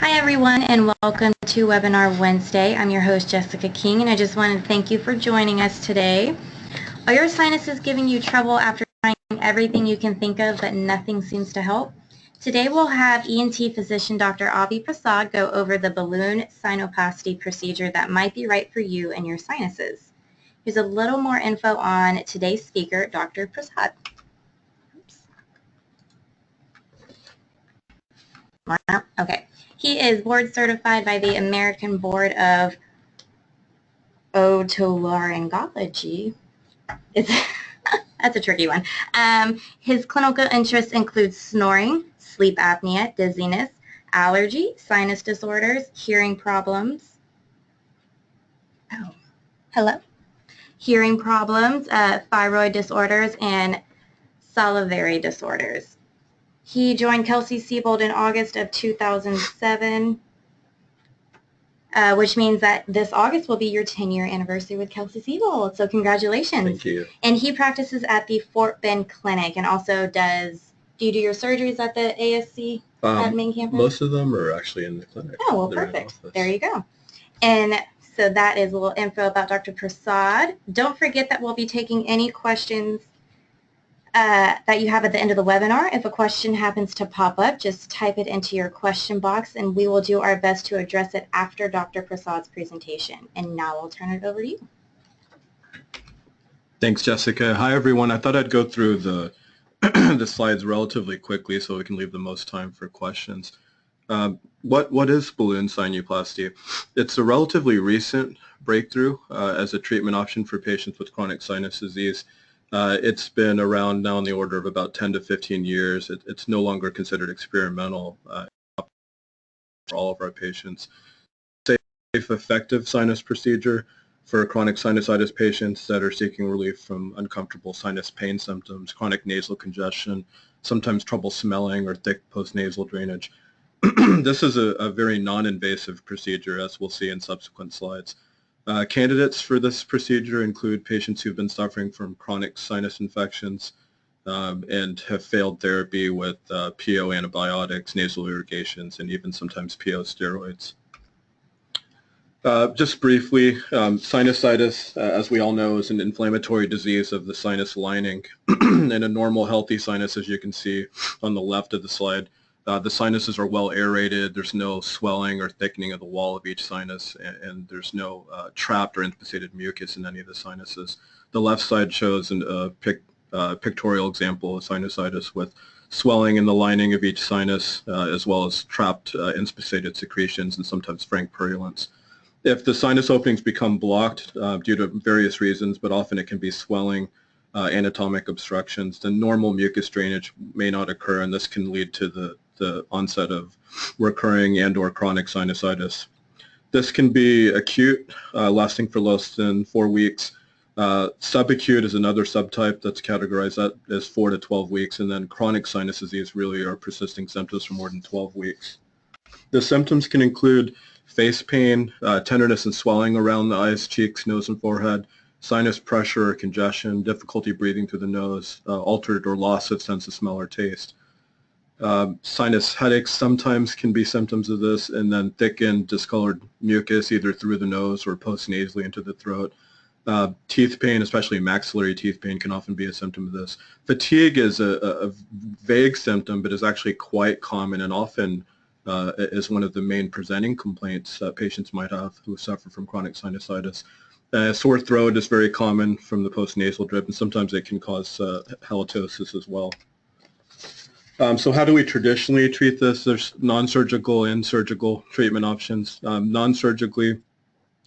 Hi everyone, and welcome to Webinar Wednesday. I'm your host Jessica King, and I just want to thank you for joining us today. Are your sinuses giving you trouble after trying everything you can think of but nothing seems to help? Today we'll have ENT physician Dr. Prasad go over the balloon sinuplasty procedure that might be right for you and your sinuses. Here's a little more info on today's speaker, Dr. Prasad. Okay. He is board certified by the American Board of Otolaryngology. That's a tricky one. His clinical interests include snoring, sleep apnea, dizziness, allergy, sinus disorders, hearing problems. Hearing problems, thyroid disorders, and salivary disorders. He joined Kelsey-Seybold in August of 2007. Which means that this August will be your 10-year anniversary with Kelsey-Seybold. So congratulations. Thank you. And he practices at the Fort Bend Clinic and also do you do your surgeries at the ASC at main campus? Most of them are actually in the clinic. Oh, well, perfect. There you go. And so that is a little info about Dr. Prasad. Don't forget that we'll be taking any questions that you have at the end of the webinar. If a question happens to pop up, just type it into your question box and we will do our best to address it after Dr. Prasad's presentation. And now I'll turn it over to you. Thanks, Jessica. Hi, everyone. I thought I'd go through the, the slides relatively quickly so we can leave the most time for questions. What is balloon sinuplasty? It's a relatively recent breakthrough as a treatment option for patients with chronic sinus disease. It's been around now in the order of about 10 to 15 years. It's no longer considered experimental for all of our patients. Safe, effective sinus procedure for chronic sinusitis patients that are seeking relief from uncomfortable sinus pain symptoms, chronic nasal congestion, sometimes trouble smelling or thick postnasal drainage. This is a very non-invasive procedure, as we'll see in subsequent slides. Candidates for this procedure include patients who've been suffering from chronic sinus infections and have failed therapy with PO antibiotics, nasal irrigations, and even sometimes PO steroids. Just briefly, sinusitis, as we all know, is an inflammatory disease of the sinus lining. In a normal, healthy sinus, as you can see on the left of the slide, the sinuses are well aerated. There's no swelling or thickening of the wall of each sinus, and there's no trapped or inspissated mucus in any of the sinuses. The left side shows a pictorial example of sinusitis with swelling in the lining of each sinus, as well as trapped inspissated secretions and sometimes frank purulence. If the sinus openings become blocked due to various reasons, but often it can be swelling, anatomic obstructions, then normal mucus drainage may not occur, and this can lead to the onset of recurring and or chronic sinusitis. This can be acute, lasting for less than 4 weeks. Subacute is another subtype that's categorized as 4 to 12 weeks, and then chronic sinus disease really are persisting symptoms for more than 12 weeks. The symptoms can include face pain, tenderness and swelling around the eyes, cheeks, nose, and forehead, sinus pressure or congestion, difficulty breathing through the nose, altered or loss of sense of smell or taste. Sinus headaches sometimes can be symptoms of this, and then thickened, discolored mucus either through the nose or postnasally into the throat. Teeth pain, especially maxillary teeth pain, can often be a symptom of this. Fatigue is a vague symptom, but is actually quite common and often is one of the main presenting complaints that patients might have who suffer from chronic sinusitis. Sore throat is very common from the postnasal drip, and sometimes it can cause halitosis as well. So how do we traditionally treat this? There's non-surgical and surgical treatment options. Non-surgically,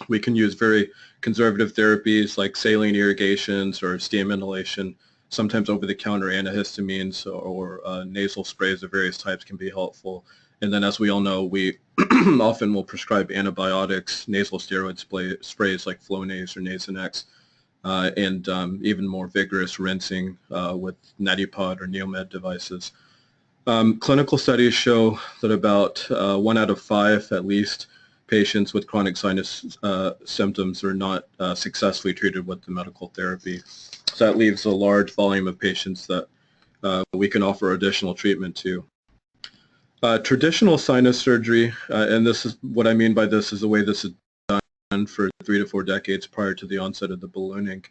we can use very conservative therapies like saline irrigations or steam inhalation. Sometimes over-the-counter antihistamines or nasal sprays of various types can be helpful. And then, as we all know, we often will prescribe antibiotics, nasal steroid sprays like Flonase or Nasonex, and even more vigorous rinsing with Nadipod or Neomed devices. Clinical studies show that about 1 out of 5, at least, patients with chronic sinus symptoms are not successfully treated with the medical therapy. So that leaves a large volume of patients that we can offer additional treatment to. Traditional sinus surgery, and this is what I mean by this, is the way this is done for 3 to 4 decades prior to the onset of the ballooning,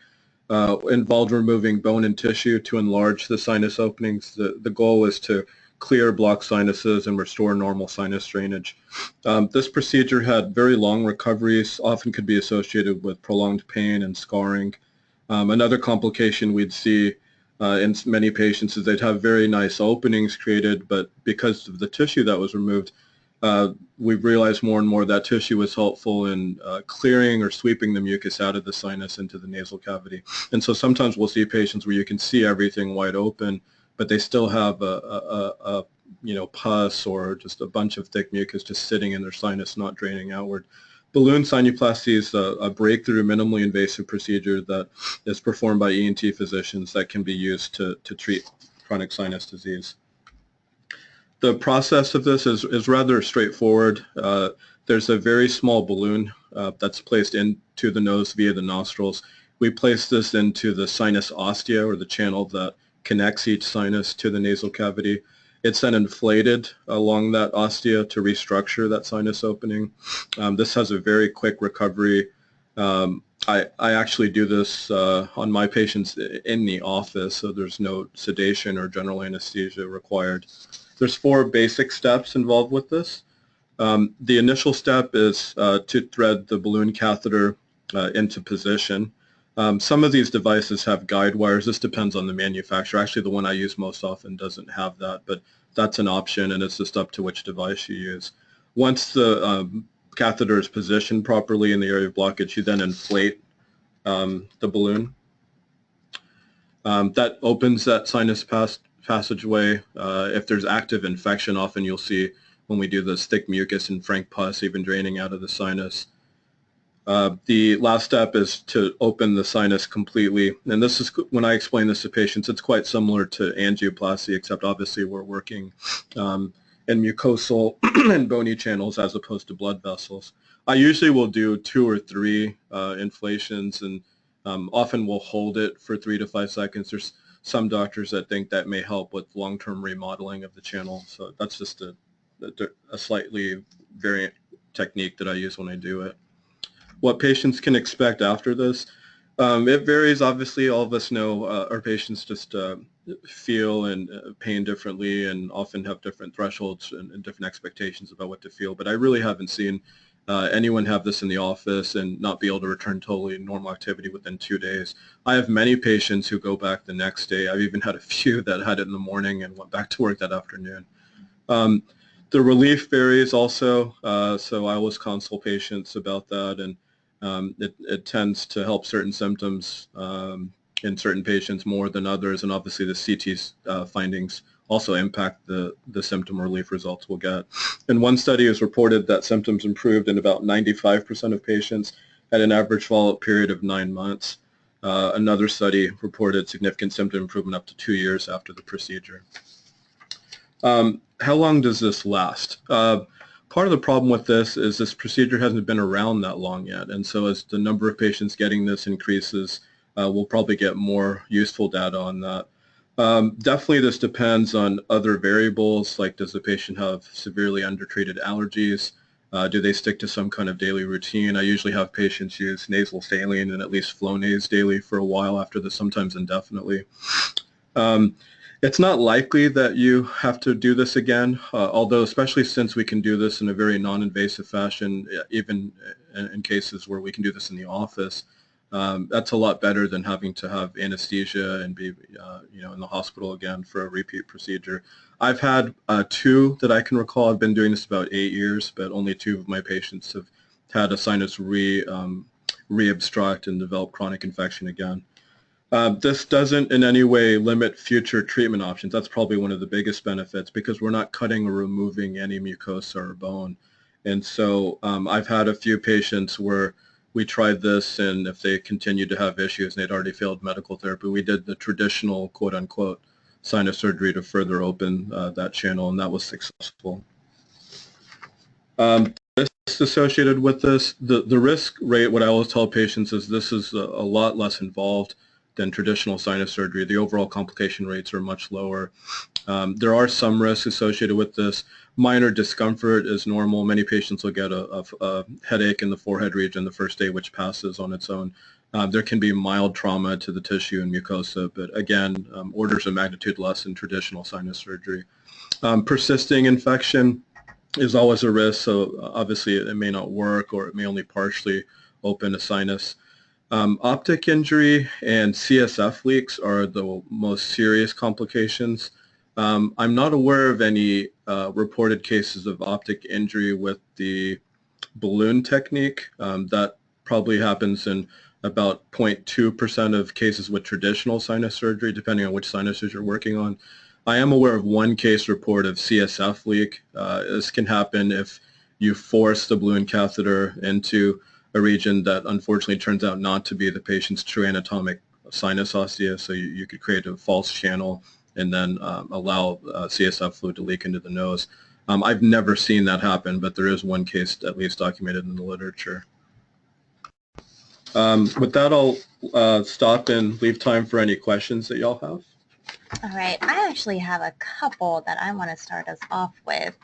involved removing bone and tissue to enlarge the sinus openings. The goal is to clear blocked sinuses and restore normal sinus drainage. This procedure had very long recoveries, often could be associated with prolonged pain and scarring. Another complication we'd see in many patients is they'd have very nice openings created, but because of the tissue that was removed, we've realized more and more that tissue was helpful in clearing or sweeping the mucus out of the sinus into the nasal cavity. And so sometimes we'll see patients where you can see everything wide open, but they still have a pus or just a bunch of thick mucus just sitting in their sinus, not draining outward. Balloon sinuplasty is a breakthrough, minimally invasive procedure that is performed by ENT physicians that can be used to treat chronic sinus disease. The process of this is rather straightforward. There's a very small balloon that's placed into the nose via the nostrils. We place this into the sinus ostia, or the channel that connects each sinus to the nasal cavity. It's then inflated along that ostia to restructure that sinus opening. This has a very quick recovery. I actually do this on my patients in the office, so there's no sedation or general anesthesia required. There's 4 basic steps involved with this. The initial step is to thread the balloon catheter into position. Some of these devices have guide wires. This depends on the manufacturer. Actually, the one I use most often doesn't have that, but that's an option, and it's just up to which device you use. Once the catheter is positioned properly in the area of blockage, you then inflate the balloon. That opens that sinus passageway. If there's active infection, often you'll see when we do this thick mucus and frank pus even draining out of the sinus. The last step is to open the sinus completely, and this is, when I explain this to patients, it's quite similar to angioplasty, except obviously we're working in mucosal and bony channels as opposed to blood vessels. I usually will do 2 or 3 inflations, and often we'll hold it for 3 to 5 seconds. There's some doctors that think that may help with long-term remodeling of the channel, so that's just a slightly variant technique that I use when I do it. What patients can expect after this, it varies. Obviously, all of us know our patients just feel and pain differently, and often have different thresholds and different expectations about what to feel. But I really haven't seen anyone have this in the office and not be able to return totally normal activity within 2 days. I have many patients who go back the next day. I've even had a few that had it in the morning and went back to work that afternoon. The relief varies also, so I always consult patients about that, and it tends to help certain symptoms in certain patients more than others, and obviously the CT findings also impact the symptom relief results we'll get. In one study, it was reported that symptoms improved in about 95% of patients at an average follow-up period of 9 months. Another study reported significant symptom improvement up to 2 years after the procedure. How long does this last? Part of the problem with this is this procedure hasn't been around that long yet, and so as the number of patients getting this increases, we'll probably get more useful data on that. Definitely this depends on other variables, like does the patient have severely undertreated allergies? Do they stick to some kind of daily routine? I usually have patients use nasal saline and at least Flonase daily for a while after this, sometimes indefinitely. It's not likely that you have to do this again, although especially since we can do this in a very non-invasive fashion, even in cases where we can do this in the office, that's a lot better than having to have anesthesia and be in the hospital again for a repeat procedure. I've had 2 that I can recall. I've been doing this about 8 years, but only 2 of my patients have had a sinus re-obstruct and develop chronic infection again. This doesn't in any way limit future treatment options. That's probably one of the biggest benefits, because we're not cutting or removing any mucosa or bone. And so I've had a few patients where we tried this, and if they continued to have issues and they'd already failed medical therapy, we did the traditional quote-unquote sinus surgery to further open that channel, and that was successful. Risks associated with this, the risk rate, what I always tell patients is this is a lot less involved than traditional sinus surgery. The overall complication rates are much lower. There are some risks associated with this. Minor discomfort is normal. Many patients will get a headache in the forehead region the first day, which passes on its own. There can be mild trauma to the tissue and mucosa, but again, orders of magnitude less than traditional sinus surgery. Persisting infection is always a risk, so obviously it may not work, or it may only partially open a sinus. Optic injury and CSF leaks are the most serious complications. I'm not aware of any reported cases of optic injury with the balloon technique. That probably happens in about 0.2% of cases with traditional sinus surgery, depending on which sinuses you're working on. I am aware of one case report of CSF leak. This can happen if you force the balloon catheter into a region that unfortunately turns out not to be the patient's true anatomic sinus ostia, so you could create a false channel and then allow CSF fluid to leak into the nose. I've never seen that happen, but there is one case at least documented in the literature. With that, I'll stop and leave time for any questions that y'all have. All right, I actually have a couple that I want to start us off with.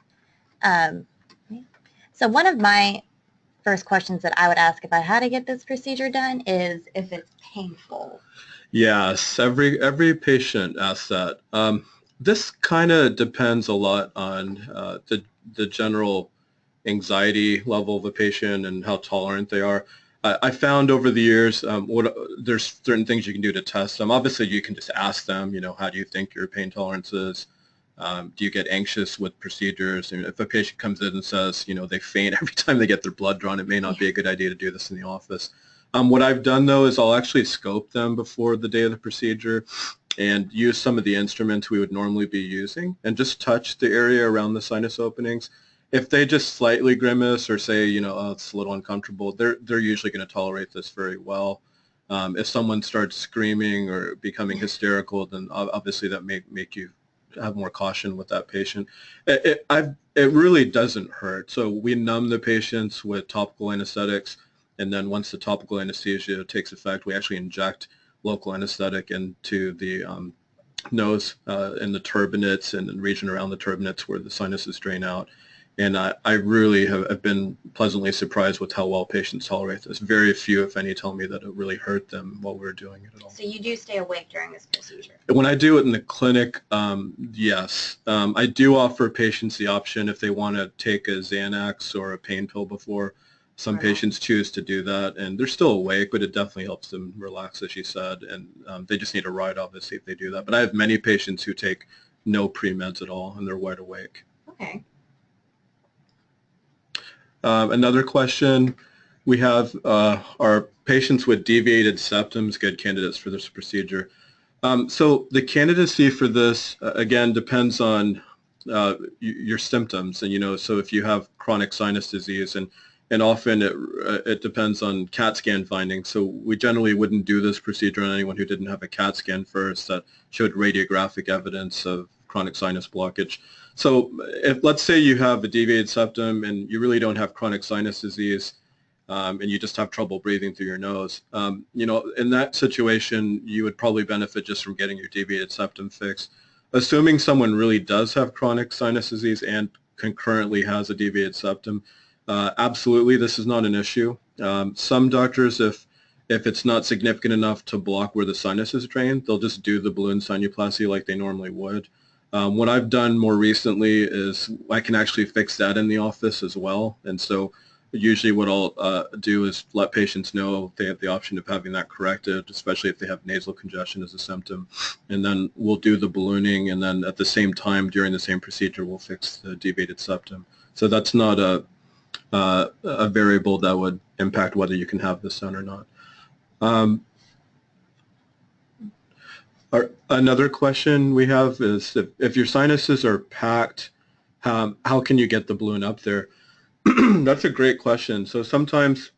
So one of my first questions that I would ask if I had to get this procedure done is if it's painful. Yes, every patient asks that. This kind of depends a lot on the general anxiety level of a patient and how tolerant they are. I found over the years there's certain things you can do to test them. Obviously, you can just ask them, how do you think your pain tolerance is? Do you get anxious with procedures? And if a patient comes in and says, they faint every time they get their blood drawn, it may not be a good idea to do this in the office. What I've done, though, is I'll actually scope them before the day of the procedure and use some of the instruments we would normally be using and just touch the area around the sinus openings. If they just slightly grimace or say, oh, it's a little uncomfortable, they're usually going to tolerate this very well. If someone starts screaming or becoming hysterical, then obviously that may make you have more caution with that patient. It really doesn't hurt. So we numb the patients with topical anesthetics, and then once the topical anesthesia takes effect, we actually inject local anesthetic into the nose and the turbinates and the region around the turbinates where the sinuses drain out. And I really have been pleasantly surprised with how well patients tolerate this. Very few, if any, tell me that it really hurt them while we were doing it at all. So you do stay awake during this procedure? When I do it in the clinic, yes. I do offer patients the option if they want to take a Xanax or a pain pill before. Some patients choose to do that, and they're still awake, but it definitely helps them relax, as you said, and they just need a ride, obviously, if they do that. But I have many patients who take no pre-meds at all, and they're wide awake. Okay. Another question we have, are patients with deviated septums good candidates for this procedure? So the candidacy for this, again, depends on your symptoms. And, so if you have chronic sinus disease, and often it depends on CAT scan findings. So we generally wouldn't do this procedure on anyone who didn't have a CAT scan first that showed radiographic evidence of chronic sinus blockage. So if, let's say you have a deviated septum and you really don't have chronic sinus disease, and you just have trouble breathing through your nose, in that situation, you would probably benefit just from getting your deviated septum fixed. Assuming someone really does have chronic sinus disease and concurrently has a deviated septum, absolutely, this is not an issue. Some doctors, if it's not significant enough to block where the sinus is drained, they'll just do the balloon sinuplasty like they normally would. What I've done more recently is I can actually fix that in the office as well. And so usually what I'll do is let patients know they have the option of having that corrected, especially if they have nasal congestion as a symptom. And then we'll do the ballooning, and then at the same time during the same procedure we'll fix the deviated septum. So that's not a variable that would impact whether you can have this done or not. Another question we have is if your sinuses are packed, how can you get the balloon up there? That's a great question. So sometimes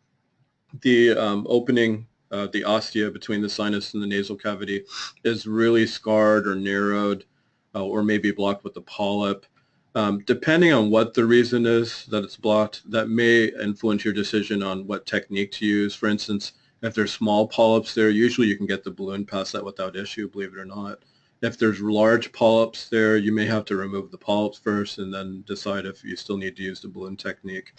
the opening, the ostia between the sinus and the nasal cavity is really scarred or narrowed or maybe blocked with a polyp. Depending on what the reason is that it's blocked, that may influence your decision on what technique to use. For instance, if there's small polyps there, usually you can get the balloon past that without issue, believe it or not. If there's large polyps there, you may have to remove the polyps first and then decide if you still need to use the balloon technique.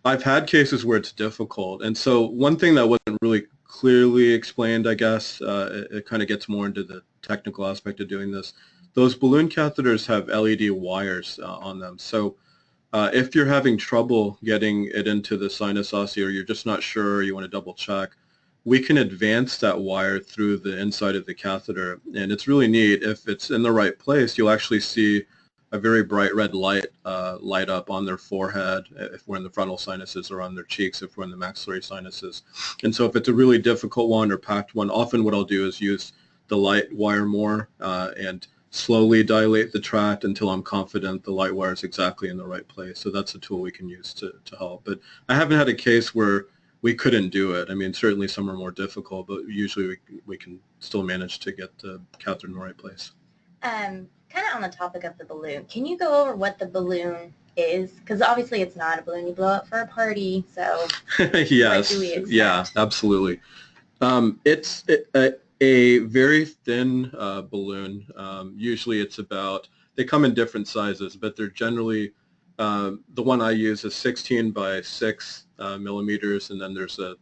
I've had cases where it's difficult, and so one thing that wasn't really clearly explained, I guess, it kind of gets more into the technical aspect of doing this. Those balloon catheters have LED wires on them, so if you're having trouble getting it into the sinus osseous, or you're just not sure, you want to double check, we can advance that wire through the inside of the catheter, and it's really neat. If it's in the right place, you'll actually see a very bright red light light up on their forehead if we're in the frontal sinuses, or on their cheeks if we're in the maxillary sinuses. And so if it's a really difficult one or packed one, often what I'll do is use the light wire more and slowly dilate the tract until I'm confident the light wire is exactly in the right place. So that's a tool we can use to help. But I haven't had a case where we couldn't do it. I mean, certainly some are more difficult, but usually we can still manage to get the catheter in the right place. Kind of on the topic of the balloon, can you go over what the balloon is? Because obviously it's not a balloon you blow up for a party, so yes, what do we expect? Yeah, absolutely. It's a very thin balloon. Usually it's about, they come in different sizes, but they're generally, the one I use is 16 by 6 millimeters, and then there's a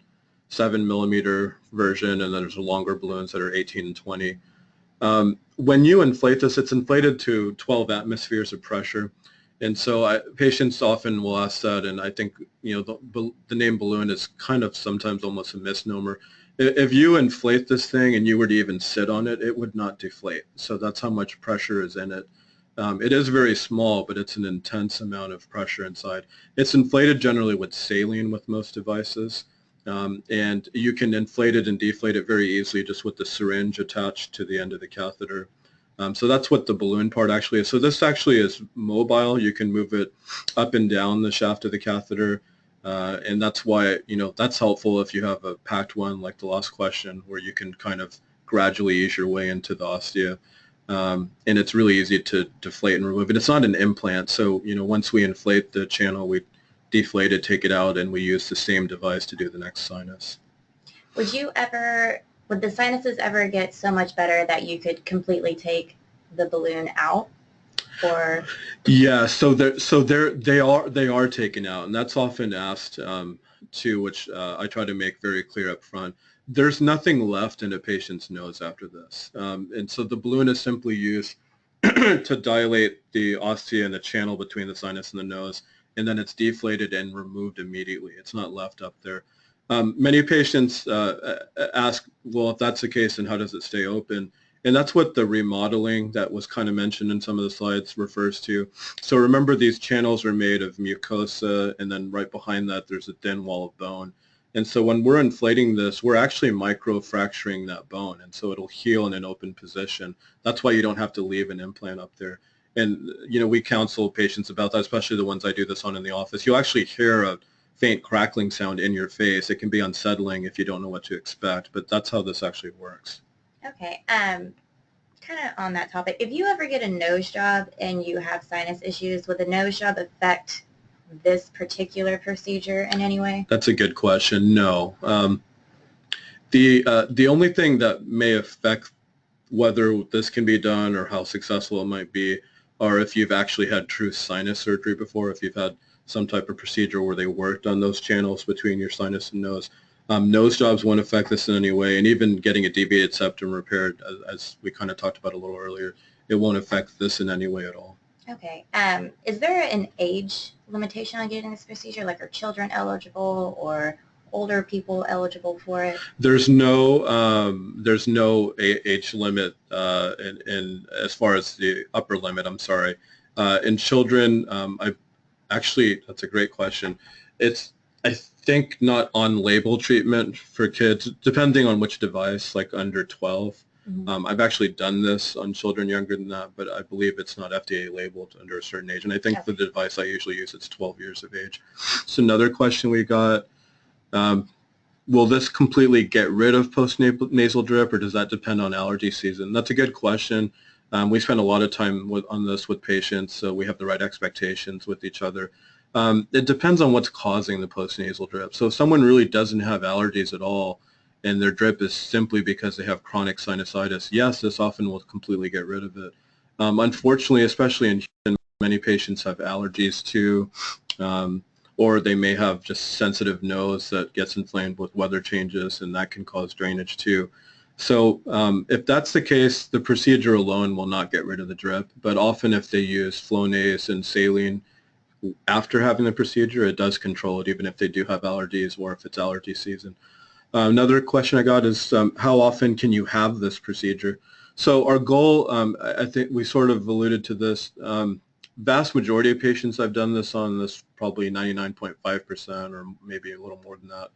7 millimeter version, and then there's longer balloons that are 18 and 20. When you inflate this, it's inflated to 12 atmospheres of pressure. And so patients often will ask that, and I think, you know, the name balloon is kind of sometimes almost a misnomer. If you inflate this thing and you were to even sit on it, it would not deflate. So that's how much pressure is in it. It is very small, but it's an intense amount of pressure inside. It's inflated generally with saline with most devices. And you can inflate it and deflate it very easily just with the syringe attached to the end of the catheter. So that's what the balloon part actually is. So this actually is mobile. You can move it up and down the shaft of the catheter. And that's why, you know, that's helpful if you have a packed one like the last question, where you can kind of gradually ease your way into the ostia. And it's really easy to deflate and remove it. It's not an implant. So, you know, once we inflate the channel, we deflate it, take it out, and we use the same device to do the next sinus. Would the sinuses ever get so much better that you could completely take the balloon out? Or yeah, so they are taken out, and that's often asked too, which I try to make very clear up front. There's nothing left in a patient's nose after this, and so the balloon is simply used to dilate the ostia and the channel between the sinus and the nose, and then it's deflated and removed immediately. It's not left up there. Many patients ask, well, if that's the case, then how does it stay open? And that's what the remodeling that was kind of mentioned in some of the slides refers to. So remember, these channels are made of mucosa, and then right behind that there's a thin wall of bone. And so when we're inflating this, we're actually microfracturing that bone, and so it'll heal in an open position. That's why you don't have to leave an implant up there. And, you know, we counsel patients about that, especially the ones I do this on in the office. You'll actually hear a faint crackling sound in your face. It can be unsettling if you don't know what to expect, but that's how this actually works. Okay, kind of on that topic, if you ever get a nose job and you have sinus issues, would the nose job affect this particular procedure in any way? That's a good question. No. The only thing that may affect whether this can be done or how successful it might be are if you've actually had true sinus surgery before, if you've had some type of procedure where they worked on those channels between your sinus and nose. Nose jobs won't affect this in any way, and even getting a deviated septum repaired, as we kind of talked about a little earlier, it won't affect this in any way at all. Okay. Is there an age limitation on getting this procedure? Like, are children eligible or older people eligible for it? There's no age limit in as far as the upper limit. I'm sorry. In children, that's a great question. It's, I think, not on label treatment for kids, depending on which device, like under 12. Mm-hmm. I've actually done this on children younger than that, but I believe it's not FDA labeled under a certain age. And I think for the device I usually use, it's 12 years of age. So another question we got, will this completely get rid of postnasal drip, or does that depend on allergy season? That's a good question. We spend a lot of time on this with patients, so we have the right expectations with each other. It depends on what's causing the postnasal drip. So if someone really doesn't have allergies at all, and their drip is simply because they have chronic sinusitis, yes, this often will completely get rid of it. Unfortunately, especially in humans, many patients have allergies too, or they may have just sensitive nose that gets inflamed with weather changes, and that can cause drainage too. So if that's the case, the procedure alone will not get rid of the drip, but often if they use Flonase and saline after having the procedure, it does control it, even if they do have allergies or if it's allergy season. Another question I got is how often can you have this procedure? So our goal, I think we sort of alluded to this, vast majority of patients I've done this on, this probably 99.5% or maybe a little more than that.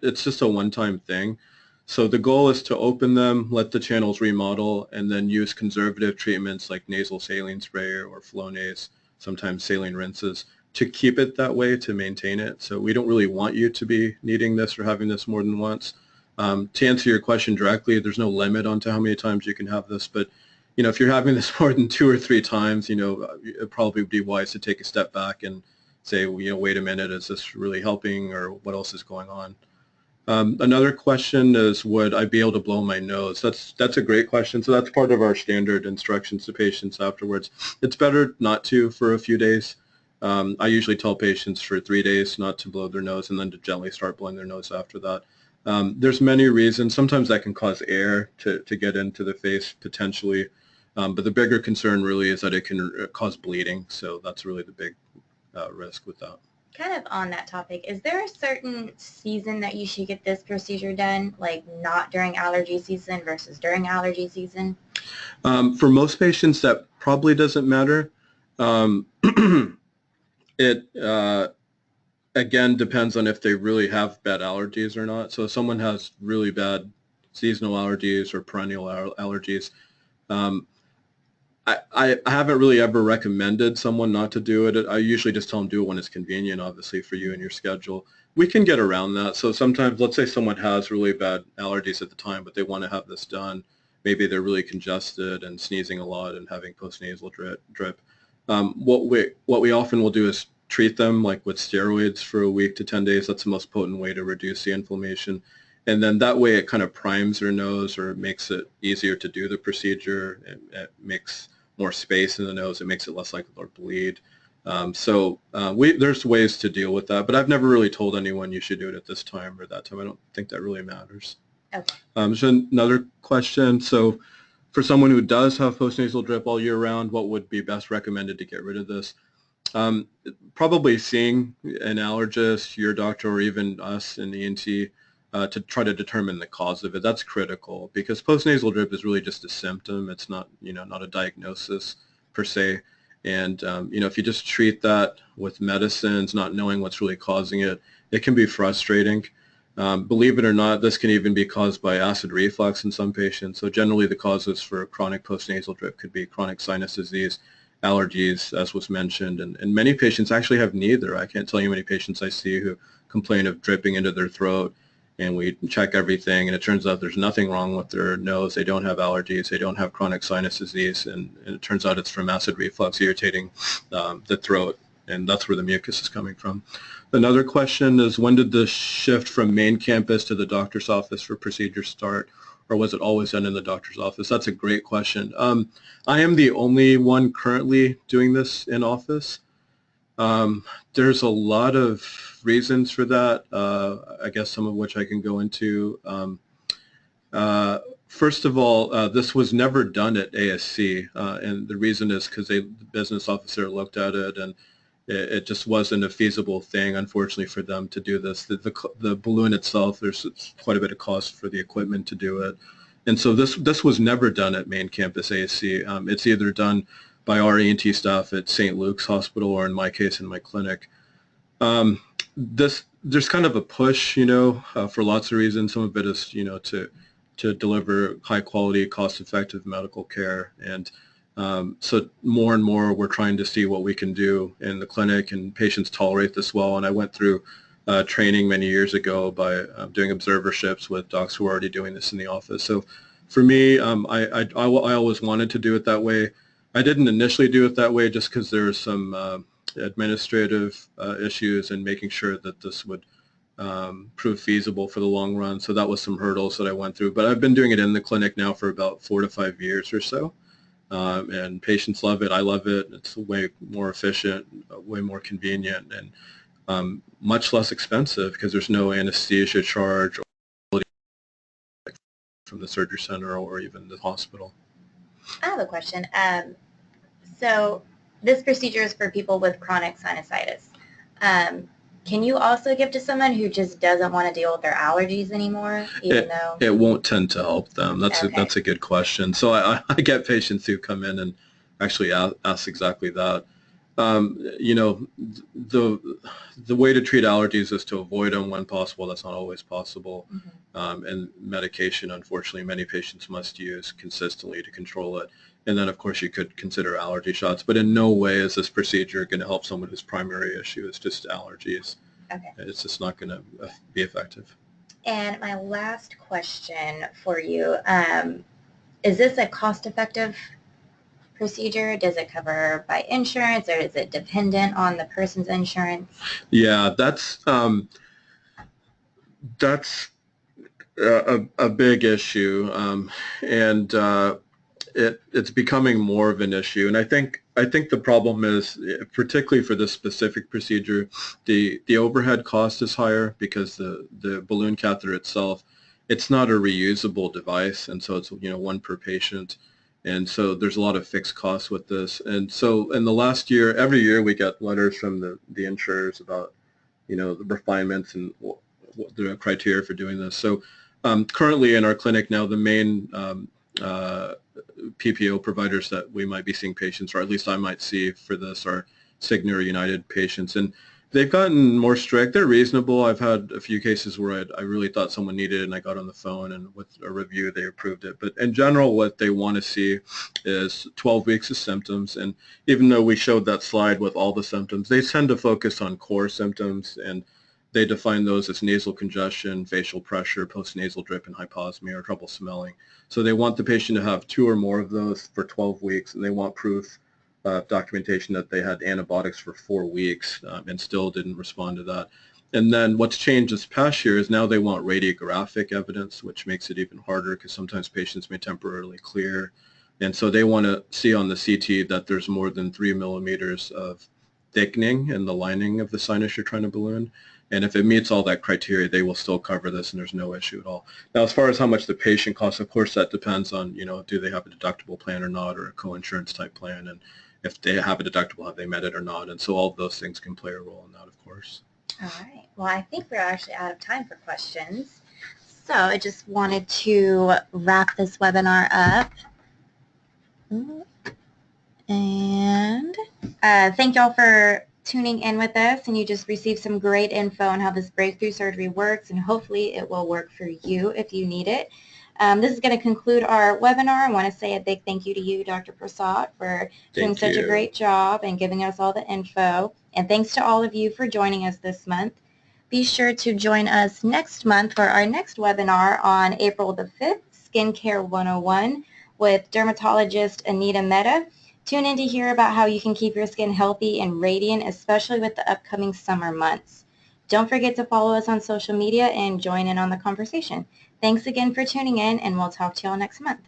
It's just a one-time thing. So the goal is to open them, let the channels remodel, and then use conservative treatments like nasal saline spray or Flonase, sometimes saline rinses, to keep it that way, to maintain it. So we don't really want you to be needing this or having this more than once. To answer your question directly, there's no limit on to how many times you can have this, but if you're having this more than 2 or 3 times, it probably would be wise to take a step back and say, wait a minute, is this really helping, or what else is going on? Another question is, would I be able to blow my nose? That's a great question. So that's part of our standard instructions to patients afterwards. It's better not to for a few days. I usually tell patients for 3 days not to blow their nose and then to gently start blowing their nose after that. There's many reasons. Sometimes that can cause air to get into the face potentially, but the bigger concern really is that it can cause bleeding. So that's really the big risk with that. Kind of on that topic, is there a certain season that you should get this procedure done, like not during allergy season versus during allergy season? For most patients, that probably doesn't matter. It again depends on if they really have bad allergies or not. So if someone has really bad seasonal allergies or perennial allergies, I haven't really ever recommended someone not to do it. I usually just tell them do it when it's convenient, obviously, for you and your schedule. We can get around that. So sometimes, let's say someone has really bad allergies at the time, but they want to have this done. Maybe they're really congested and sneezing a lot and having postnasal drip. What we often will do is treat them like with steroids for a week to 10 days. That's the most potent way to reduce the inflammation. And then that way it kind of primes their nose, or makes it easier to do the procedure. It makes more space in the nose. It makes it less likely to bleed. There's ways to deal with that, but I've never really told anyone you should do it at this time or that time. I don't think that really matters. Okay. So another question. So for someone who does have postnasal drip all year round, what would be best recommended to get rid of this? Probably seeing an allergist, your doctor, or even us in the ENT to try to determine the cause of it. That's critical, because postnasal drip is really just a symptom. It's not, not a diagnosis per se. And if you just treat that with medicines, not knowing what's really causing it, it can be frustrating. Believe it or not, this can even be caused by acid reflux in some patients. So generally the causes for chronic postnasal drip could be chronic sinus disease, allergies, as was mentioned, and many patients actually have neither. I can't tell you how many patients I see who complain of dripping into their throat, and we check everything, and it turns out there's nothing wrong with their nose. They don't have allergies. They don't have chronic sinus disease, and it turns out it's from acid reflux irritating the throat, and that's where the mucus is coming from. Another question is, when did the shift from main campus to the doctor's office for procedures start, or was it always done in the doctor's office? That's a great question. I am the only one currently doing this in office. There's a lot of reasons for that, I guess some of which I can go into. First of all, this was never done at ASC, and the reason is because the business officer looked at it, and it just wasn't a feasible thing, unfortunately, for them to do this. The balloon itself, there's quite a bit of cost for the equipment to do it. And so this was never done at main campus ASC. It's either done by our ENT staff at St. Luke's Hospital, or in my case, in my clinic. There's kind of a push, for lots of reasons. Some of it is, to deliver high quality, cost-effective medical care. And so more and more we're trying to see what we can do in the clinic, and patients tolerate this well. And I went through training many years ago by doing observerships with docs who are already doing this in the office. So for me, I always wanted to do it that way. I didn't initially do it that way just because there were some administrative issues and making sure that this would prove feasible for the long run. So that was some hurdles that I went through. But I've been doing it in the clinic now for about 4 to 5 years or so. And patients love it. I love it. It's way more efficient, way more convenient, and much less expensive because there's no anesthesia charge from the surgery center or even the hospital. I have a question. So this procedure is for people with chronic sinusitis. Can you also give to someone who just doesn't want to deal with their allergies anymore, even though it won't tend to help them? That's okay. That's a good question. So I get patients who come in and actually ask exactly that. You know, the way to treat allergies is to avoid them when possible. That's not always possible. Mm-hmm. And medication, unfortunately, many patients must use consistently to control it. And then, of course, you could consider allergy shots, but in no way is this procedure going to help someone whose primary issue is just allergies. Okay. It's just not going to be effective. And my last question for you, is this a cost-effective procedure? Does it cover by insurance, or is it dependent on the person's insurance? Yeah, that's a big issue, and it's becoming more of an issue. And I think the problem is, particularly for this specific procedure, the overhead cost is higher because the balloon catheter itself, it's not a reusable device, and so it's, you know, one per patient. And so there's a lot of fixed costs with this. And so in the last year, every year we get letters from the insurers about, you know, the refinements and the criteria for doing this. So currently in our clinic now, the main PPO providers that we might be seeing patients, or at least I might see for this, are Cigna or United patients. And they've gotten more strict. They're reasonable. I've had a few cases where I really thought someone needed it, and I got on the phone, and with a review, they approved it. But in general, what they want to see is 12 weeks of symptoms. And even though we showed that slide with all the symptoms, they tend to focus on core symptoms, and they define those as nasal congestion, facial pressure, postnasal drip, and hyposmia, or trouble smelling. So they want the patient to have 2 or more of those for 12 weeks, and they want proof documentation that they had antibiotics for 4 weeks and still didn't respond to that. And then what's changed this past year is now they want radiographic evidence, which makes it even harder because sometimes patients may temporarily clear. And so they want to see on the CT that there's more than 3 millimeters of thickening in the lining of the sinus you're trying to balloon. And if it meets all that criteria, they will still cover this, and there's no issue at all. Now, as far as how much the patient costs, of course, that depends on, you know, do they have a deductible plan or not, or a co-insurance type plan, and if they have a deductible, have they met it or not? And so all of those things can play a role in that, of course. All right. Well, I think we're actually out of time for questions. So I just wanted to wrap this webinar up. And thank y'all for tuning in with us, and you just received some great info on how this breakthrough surgery works, and hopefully it will work for you if you need it. This is going to conclude our webinar. I want to say a big thank you to you, Dr. Prasad, for doing such a great job and giving us all the info. And thanks to all of you for joining us this month. Be sure to join us next month for our next webinar on April the 5th, Skincare 101, with dermatologist Anita Mehta. Tune in to hear about how you can keep your skin healthy and radiant, especially with the upcoming summer months. Don't forget to follow us on social media and join in on the conversation. Thanks again for tuning in, and we'll talk to y'all next month.